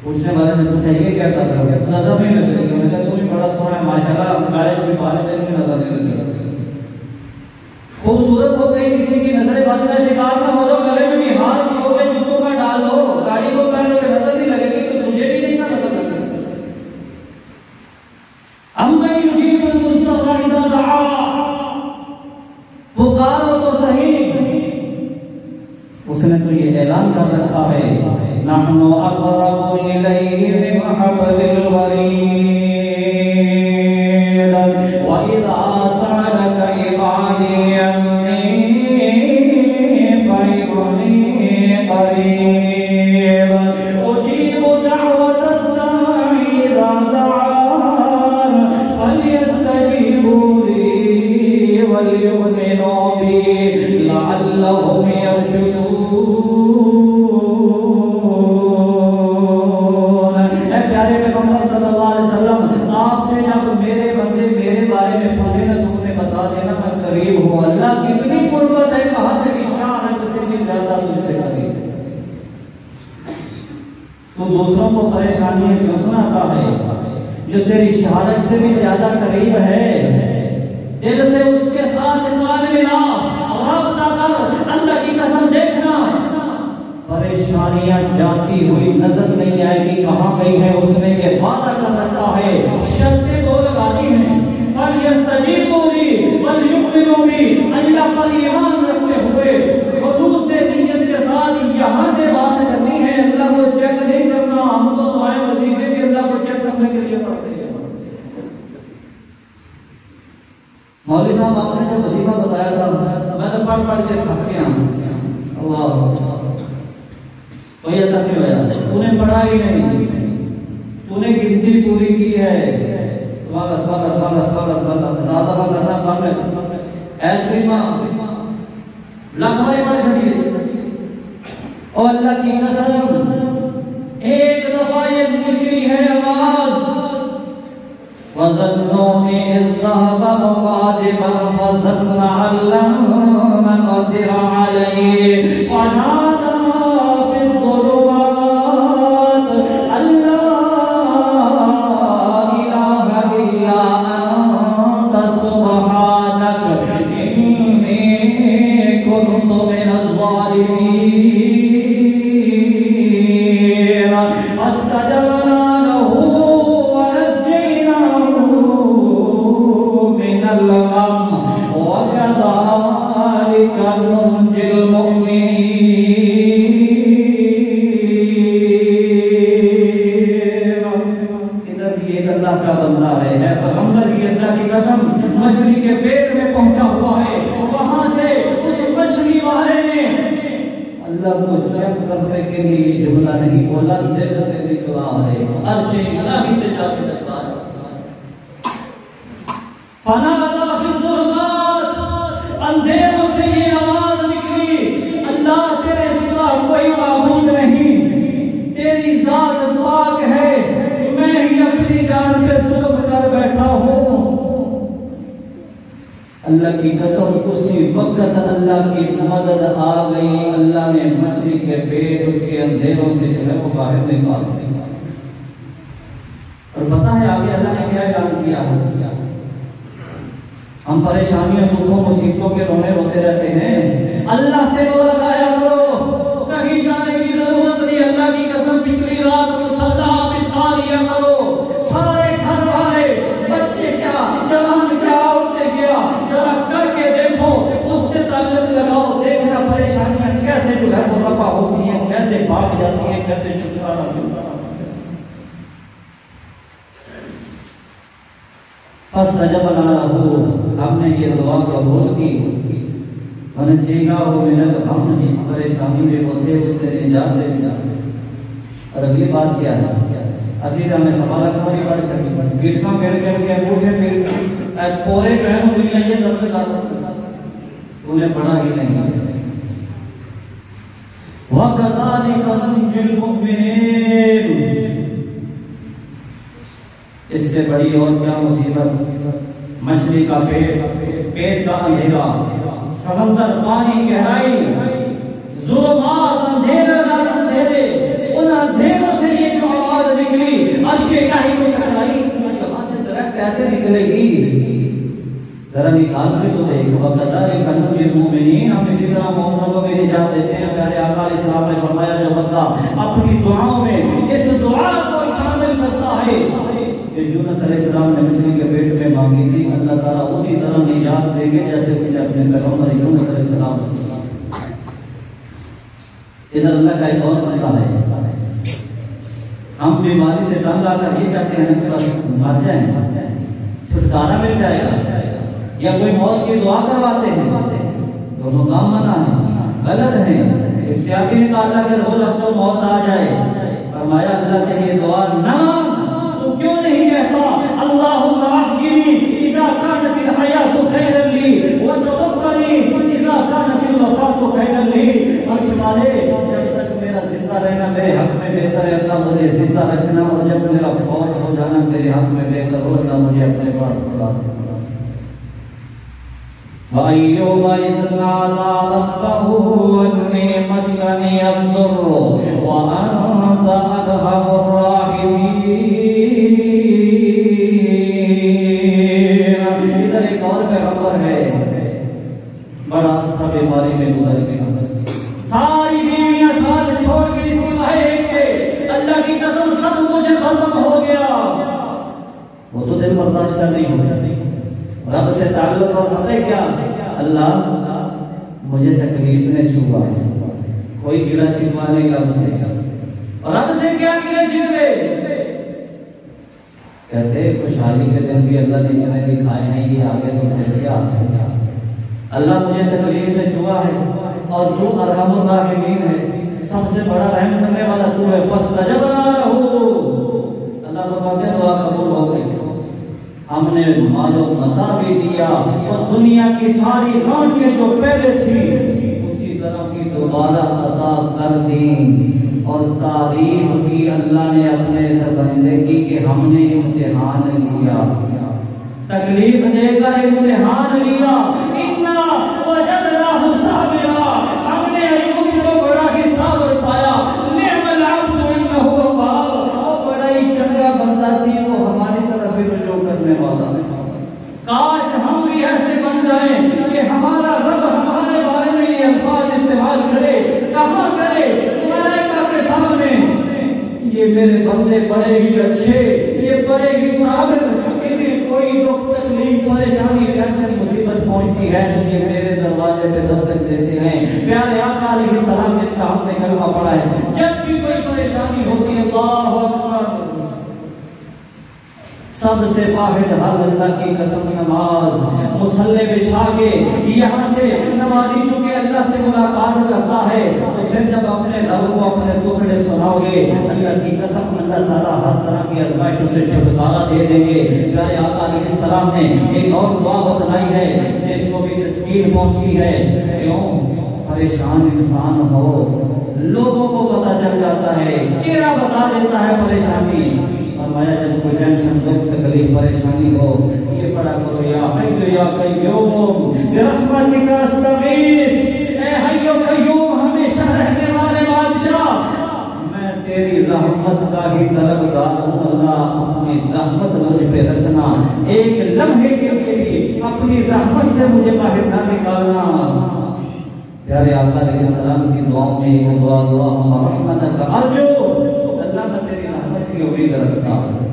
پوچھنے والے نے پوچھا یہ کیا کر رہے ہو؟ نظر نہیں لگ رہی۔ میں نے کہا تم بھی بڑا سونا ہے ماشاءاللہ، گاڑی بھی پالے تھے بھی نظر نہیں لگ رہی۔ خوبصورت ہو گئی کسی کی نظر بد کا شکار نہ ہو جاؤ، گلے میں بھی ہار کی ہو گئے جوتوں کا ڈال لو، گاڑی کو پہنو کہ نظر نہیں لگے گی تو تجھے بھی نہیں نظر لگے گی۔ اَمَّن يُجِيبُ الْمُضْطَرَّ إِذَا دَعَاهُ، پکارو تو صحیح۔ اس نے تو یہ اعلان کر رکھا ہے نحن اقرب الیہ من حبل الورید واذا سألك عبادی انی فإنی قریب اجیب دعوت الداعی اذا دعان فلیستجیبوا لی ولیؤمنوا بی لعلهم یرشدون۔ پیارے پیغمبر صلی اللہ علیہ وسلم، آپ سے جب میرے بندے میرے بارے میں پوچھے نا تو انہیں بتا دینا میں قریب ہوں۔ اللہ کتنی قربت ہے، کہا تیری شان سے بھی زیادہ تجھ سے قریب ہے۔ تو دوسروں کو پریشانیاں کیوں سناتا ہے؟ جو تیری شہادت سے بھی زیادہ قریب ہے، دل سے اس کے ساتھ کال ملا، رابطہ کر۔ اللہ کی قسم دیکھنا پریشانیاں جاتی ہوئی نظر نہیں آئے گی، کہاں گئی ہے؟ اس نے یہ وعدہ کر رکھا ہے، شرطیں دو لگا دی ہیں، فَلْيَسْتَجِيبُوا لِي وَلْيُؤْمِنُوا بِي، اللہ پر ایمان رکھتے ہوئے خلوص سے نیت کے ساتھ یہاں سے بات کرنی ہے، اللہ کو چیک نہیں کرنا۔ ہم تو دعائیں وظیفے بھی اللہ کو چیک کرنے کے لیے پڑھتے ہیں۔ مولوی صاحب آپ نے جو وظیفہ بتایا تھا میں تو پڑھ کے تھک گیا، اللہ کوئی اثر نہیں ہوا، تو نے پڑھا ہی نہیں، تو نے گنتی پوری کی ہے، سبحان اللہ سبحان اللہ سبحان اللہ سبحان اللہ سبحان اللہ، ہزار دفعہ کرنا کام ہے، ایت کریمہ لاکھ بار پڑھ چھوڑی ہے، اور اللہ کی قسم ایک دفعہ یہ نکلی ہے آواز، وَظَنُّونِ إِذْ ذَهَبَ مُغَاضِبًا فَظَنَّ أَن لَّن نَّقْدِرَ عَلَيْهِ فَنَادَىٰ فِي الظُّلُمَاتِ أَن لَّا إِلَٰهَ إِلَّا أَنتَ سُبْحَانَكَ إِنِّي كُنتُ مِنَ الظَّالِمِينَ فَاسْتَجَبْنَا لَهُ وَكَذَلِكَ نُنْجِي الْمُؤْمِنِينَ۔ ادھر بھی ایک اللہ کا بندہ ہے پیغمبر کی اللہ کی قسم مچھلی کے پیٹ میں پہنچا ہوا ہے، وہاں سے اس مچھلی والے نے اللہ کو چیک کرنے کے لیے یہ جملہ نہیں بولا، دل سے نکلا ہے، عرش الہی سے جا کے نکلا ہے، فَنَادَىٰ فِي الظُّلُمَاتِ، اندھیروں سے یہ آواز نکلی، اللہ تیرے سوا کوئی معبود نہیں، تیری ذات پاک ہے، میں ہی اپنی جان پہ ظلم کر بیٹھا ہوں۔ اللہ کی قسم اسی وقت اللہ کی مدد آ گئی، اللہ نے مچھلی کے پیٹ اس کے اندھیروں سے جو ہے وہ باہر نکال دیا۔ اور پتہ ہے آگے اللہ نے کیا اعلان کیا ہے؟ ہم پریشانیوں دکھوں مصیبتوں کے رونے روتے رہتے ہیں، اللہ سے وہ لگایا کرو، کہیں جانے کی ضرورت نہیں، اللہ کی قسم پچھلی رات مصلا بچھا لیا کرو، سارے گھر والے بچے کیا جوان کیا عورتیں کیا ذرا کر کے دیکھو، اس سے تعلق لگاؤ، دیکھنا پریشانیاں کیسے جو ہے وہ رفع ہوتی ہیں، کیسے بھاگ جاتی ہیں، کیسے چھٹکارا ملتا ہے۔ فَاسْتَجَبْنَا لَهُ، ہم نے یہ دعا قبول کی، وَنَجَّيْنَاهُ مِنَ الْغَمِّ، جس پریشانی میں وہ تھے اس سے نجات دے دیا۔ اور اگلی بات کیا ہے؟ اسیدہ میں سوالہ کمری پڑھ سکی، گٹکاں پھیڑ کے انگوٹھے پھیڑ پورے جو ہیں انگلیاں یہ درد کرتا، انہیں پڑھا ہی نہیں۔ وَكَذَلِكَ نُنْجِي الْمُؤْمِنِينَ، اس سے بڑی اور کیا مصیبت؟ مچھلی کا پیٹ، اس پیٹ کا اندھیرا، سمندر پانی گہرائی، ظلمات اندھیرے در اندھیرے، ان اندھیروں سے یہ جو آواز نکلی عرش الہی کو ٹکرائی، یہاں سے ڈائریکٹ ایسے نکلے گی، ذرا نکال کے تو دیکھ، وَكَذَلِكَ نُنْجِي الْمُؤْمِنِينَ، ہم اسی طرح مومنوں کو بھی نجات دیتے ہیں۔ پیارے آقا علیہ السلام نے فرمایا جو بندہ اپنی دعاؤں میں اس دعا کو شامل کرتا ہے کہ یونس علیہ السلام نے مچھلی کے پیٹ میں مانگی تھی، اللہ تعالیٰ اسی طرح نجات دیں گے جیسے اس نے اپنے پیغمبر یونس علیہ السلام۔ ادھر اللہ کا ایک اور بندہ ہے، ہم بیماری سے تنگ آ کر یہ کہتے ہیں کہ بس مر جائیں، چھٹکارا مل جائے گا، یا کوئی موت کی دعا کرواتے ہیں، دونوں کام منع ہیں، غلط ہیں۔ ایک صحابی نے کہا اللہ کے رسول اب تو موت آ جائے، فرمایا اللہ سے یہ دعا نہ مانگ، تو کیوں نہیں کہتا اللہم احیینی اذا کانت الحیات خیرا لی وتوفنی اذا کانت الوفات خیرا لی، عرش والے جب تک میرا زندہ رہنا میرے حق میں بہتر ہے، اللہ مجھے زندہ رکھنا، اور جب میرا فوت ہو جانا میرے حق میں بہتر ہو، اللہ مجھے اپنے پاس بلا۔ وَأَيُّوبَ إِذْ نَادَىٰ رَبَّهُ أَنِّي مَسَّنِيَ الضُّرُّ وَأَنتَ أَرْحَمُ الرَّاحِمِينَ۔ ادھر ایک اور پیغمبر ہے، بڑا عرصہ بیماری میں گزر گیا، ساری بیویاں ساتھ مجھے ختم ہو گیا، وہ تو دل برداشت نہیں ہوتا۔ رب سے تعلق اور پتہ ہے کیا؟ اللہ مجھے تکلیف نے چھوا، کوئی گلا شکوا نہیں رب سے۔ اور رب سے کیا گلے شکوے؟ کہتے خوشحالی کے دن بھی اللہ نے جنہیں دکھائے ہیں، یہ آگے تم کیا؟ اللہ مجھے تکلیف میں چھوا ہے اور تو ارحم الراحمین ہے، سب سے بڑا رحم کرنے والا تو ہے، فاستجبنا لہ۔ اللہ فرماتے ہیں دعا قبول ہو گئی، ہم نے مال و متاع بھی دیا اور دنیا کی ساری رونقیں جو پہلے تھی اسی طرح کی دوبارہ عطا کر دی۔ اور تعریف کی اللہ نے اپنے بندے کی کہ ہم نے امتحان لیا، تکلیف دے کر امتحان لیا۔ انا وجدناہ صابرا، ہم نے ایوب کو بڑا ہی صابر پایا۔ نعم العبد انہ اواب، وہ بڑا ہی چنگا بندہ سی، وہ ہماری طرف رجوع کرنے والا۔ کاش ہم بھی ایسے بن جائیں کہ ہمارا رب ہمارے بارے میں یہ الفاظ استعمال کرے، کہاں کرے؟ ملائکہ کے سامنے، یہ میرے بندے بڑے ہی اچھے، یہ بڑے ہی صابر، انہیں کوئی دکھ تکلیف پریشانی ٹینشن مصیبت پہنچتی ہے تو یہ میرے دروازے پہ دستک دیتے ہیں۔ پیارے آقا علیہ السلام جس کا ہم نے کلمہ پڑھا ہے، جب بھی کوئی پریشانی ہوتی ہے اللہ اکبر، سب سے واحد حل اللہ کی قسم نماز، مصلی بچھا کے یہاں سے نمازی چونکہ اللہ سے ملاقات کرتا ہے تو پھر جب اپنے رب کو اپنے دکھڑے سناؤ گے اللہ کی قسم اللہ تعالیٰ ہر طرح کی آزمائشوں سے چھٹکارا دے دیں گے۔ پیارے آقا علیہ السلام نے ایک اور دعا بتلائی ہے جن کو بھی تسکین پہنچتی ہے۔ کیوں؟ پریشان انسان ہو لوگوں کو پتہ چل جاتا ہے، چہرہ بتا دیتا ہے پریشانی۔ فرمایا جب کوئی ٹینشن دکھ تکلیف پریشانی ہو یہ پڑھا کرو، یا حی یا قیوم برحمتک استغیث، اے حی و قیوم ہمیشہ رہنے والے بادشاہ میں تیری رحمت کا ہی طلبگار ہوں، اللہ اپنی رحمت مجھ پہ رکھنا، ایک لمحے کے لیے بھی اپنی رحمت سے مجھے باہر نہ نکالنا۔ پیارے آقا علیہ السلام کی دعاؤں میں ایک دعا اللہم رحمتک ارجو، اللہ میں تیری رحمت کی امید رکھتا ہوں۔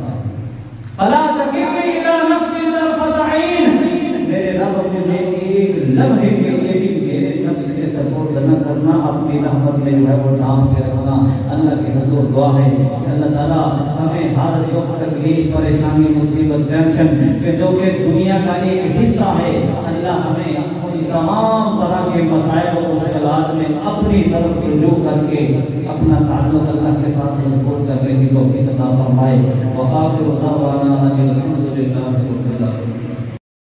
فلا تکلنی الی نفسی طرفۃ عین، میرے رب مجھے ایک لمحے کے لیے بھی میرے نفس کے سپورٹ نہ کرنا، اپنی رحمت میں جو ہے وہ ڈھانپ کے رکھنا۔ اللہ کی حضور دعا ہے کہ اللہ تعالیٰ ہمیں ہر دکھ تکلیف پریشانی مصیبت ٹینشن کہ جو کہ دنیا کا ایک حصہ ہے، اللہ ہمیں تمام طرح کے مسائل و مشکلات میں اپنی طرف رجوع کر کے اپنا تعلق اللہ کے ساتھ مضبوط کرنے کی توفیق عطا فرمائے۔ وآخر دعوانا